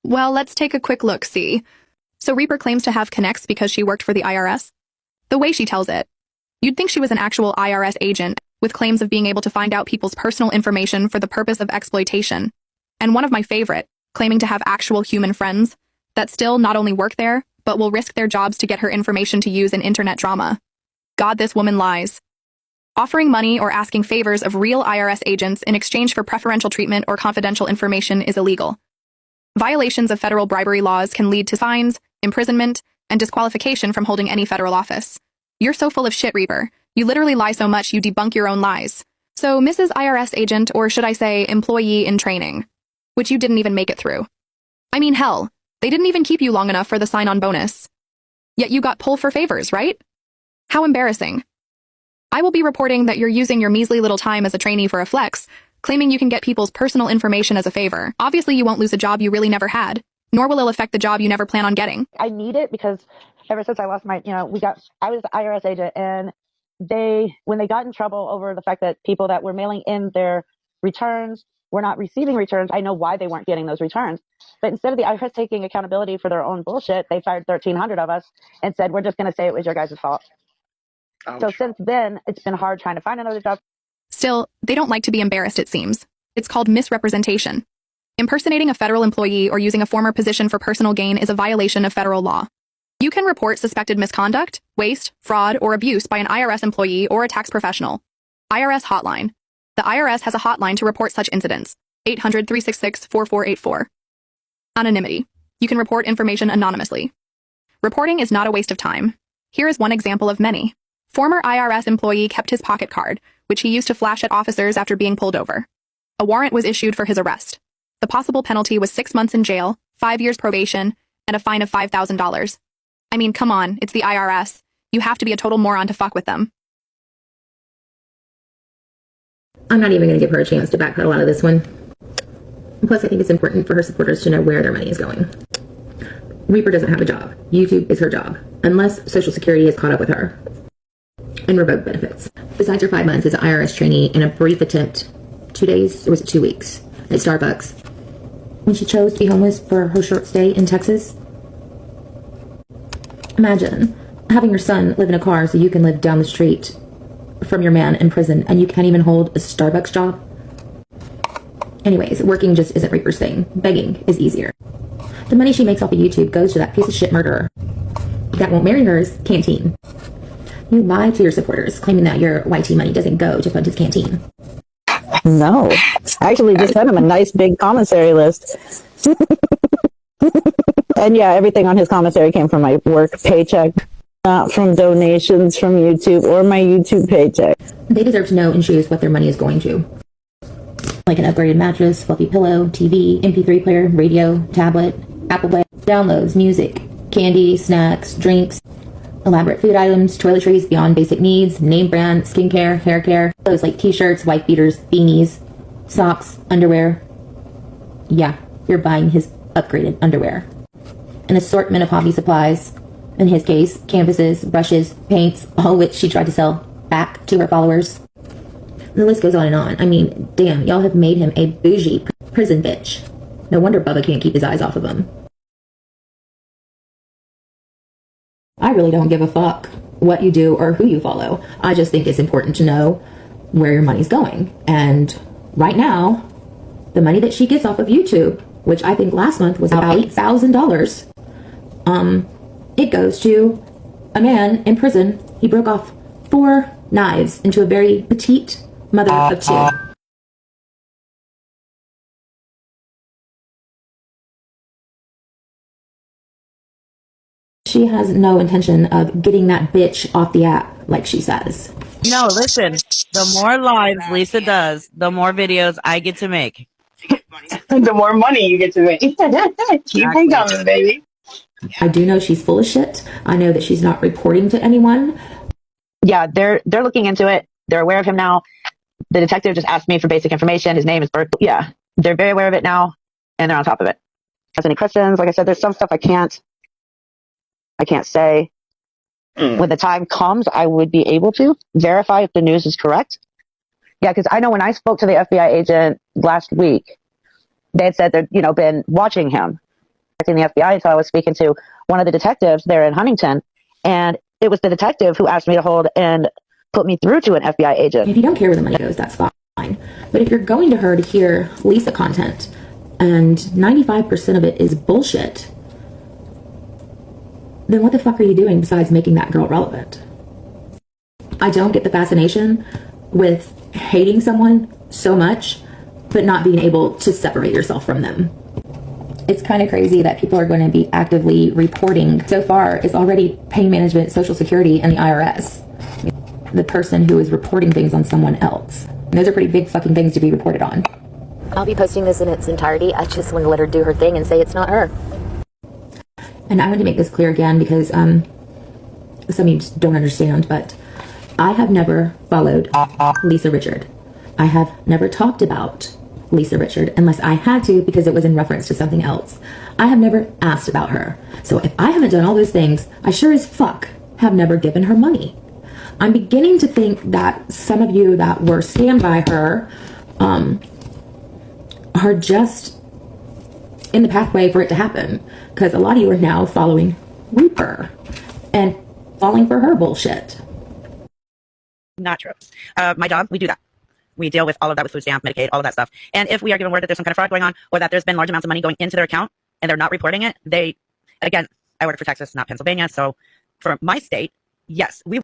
Well, let's take a quick look-see. So Reaper claims to have connects because she worked for the IRS? The way she tells it, you'd think she was an actual IRS agent with claims of being able to find out people's personal information for the purpose of exploitation. And one of my favorite, claiming to have actual human friends that still not only work there, but will risk their jobs to get her information to use in internet drama. God, this woman lies. Offering money or asking favors of real IRS agents in exchange for preferential treatment or confidential information is illegal. Violations of federal bribery laws can lead to fines, imprisonment, and disqualification from holding any federal office. You're so full of shit, Reaper. You literally lie so much you debunk your own lies. So, Mrs. IRS agent, or should I say employee in training, which you didn't even make it through. I mean, hell, they didn't even keep you long enough for the sign-on bonus. Yet you got pulled for favors, right? How embarrassing. I will be reporting that you're using your measly little time as a trainee for a flex, claiming you can get people's personal information as a favor. Obviously, you won't lose a job you really never had, nor will it affect the job you never plan on getting. I need it because ever since I lost my, I was the IRS agent, and when they got in trouble over the fact that people that were mailing in their returns were not receiving returns, I know why they weren't getting those returns. But instead of the IRS taking accountability for their own bullshit, they fired 1,300 of us and said, we're just going to say it was your guys' fault. Ouch. So since then, it's been hard trying to find another job. Still, they don't like to be embarrassed, it seems. It's called misrepresentation. Impersonating a federal employee or using a former position for personal gain is a violation of federal law. You can report suspected misconduct, waste, fraud, or abuse by an IRS employee or a tax professional. IRS Hotline. The IRS has a hotline to report such incidents. 800-366-4484. Anonymity. You can report information anonymously. Reporting is not a waste of time. Here is one example of many. Former IRS employee kept his pocket card, which he used to flash at officers after being pulled over. A warrant was issued for his arrest. The possible penalty was 6 months in jail, 5 years probation, and a fine of $5,000. I mean, come on, it's the IRS. You have to be a total moron to fuck with them. I'm not even going to give her a chance to backpedal out of this one. Plus, I think it's important for her supporters to know where their money is going. Reaper doesn't have a job. YouTube is her job, unless Social Security has caught up with her and revoked benefits. Besides her 5 months as an IRS trainee and a brief attempt, 2 days, or was it 2 weeks, at Starbucks, when she chose to be homeless for her short stay in Texas. Imagine having your son live in a car so you can live down the street from your man in prison and you can't even hold a Starbucks job. Anyways, working just isn't Reaper's thing. Begging is easier. The money she makes off of YouTube goes to that piece of shit murderer that won't marry hers canteen. You lied to your supporters, claiming that your YT money doesn't go to fund his canteen. No. I actually just sent him a nice big commissary list. And yeah, everything on his commissary came from my work paycheck, not from donations from YouTube or my YouTube paycheck. They deserve to know and choose what their money is going to. Like an upgraded mattress, fluffy pillow, TV, MP3 player, radio, tablet, Apple Play, downloads, music, candy, snacks, drinks, elaborate food items, toiletries beyond basic needs, name brand, skincare, hair care, clothes like t-shirts, wife beaters, beanies, socks, underwear. Yeah, you're buying his upgraded underwear. An assortment of hobby supplies, in his case, canvases, brushes, paints, all which she tried to sell back to her followers. The list goes on and on. I mean, damn, y'all have made him a bougie prison bitch. No wonder Bubba can't keep his eyes off of him. I really don't give a fuck what you do or who you follow. I just think it's important to know where your money's going. And right now, the money that she gets off of YouTube, which I think last month was about $8,000, it goes to a man in prison. He broke off 4 knives into a very petite mother of 2. She has no intention of getting that bitch off the app, like she says. No, listen. The more lives Lisa does, the more videos I get to make. The more money you get to make. Keep on coming, baby. I do know she's full of shit. I know that she's not reporting to anyone. Yeah, they're looking into it. They're aware of him now. The detective just asked me for basic information. His name is Bert. Yeah, they're very aware of it now, and they're on top of it. Has any questions? Like I said, there's some stuff I can't say. When the time comes, I would be able to verify if the news is correct. Yeah, because I know when I spoke to the FBI agent last week, they had said they'd, been watching him. the FBI. So I was speaking to one of the detectives there in Huntington, and it was the detective who asked me to hold and put me through to an FBI agent. If you don't care where the money goes, that's fine. But if you're going to her to hear Lisa content and 95% of it is bullshit, then what the fuck are you doing besides making that girl relevant? I don't get the fascination with hating someone so much, but not being able to separate yourself from them. It's kind of crazy that people are going to be actively reporting. So far, it's already pain management, Social Security, and the IRS. The person who is reporting things on someone else. And those are pretty big fucking things to be reported on. I'll be posting this in its entirety. I just want to let her do her thing and say it's not her. And I want to make this clear again because some of you just don't understand, but I have never followed Lisa Richard. I have never talked about Lisa Richard unless I had to because it was in reference to something else. I have never asked about her. So if I haven't done all those things, I sure as fuck have never given her money. I'm beginning to think that some of you that were stand by her are just in the pathway for it to happen, because a lot of you are now following Reaper and falling for her bullshit. Not true. My job, we do that. We deal with all of that with food stamp, Medicaid, all of that stuff. And if we are given word that there's some kind of fraud going on, or that there's been large amounts of money going into their account and they're not reporting it, again, I work for Texas, not Pennsylvania. So for my state, yes, we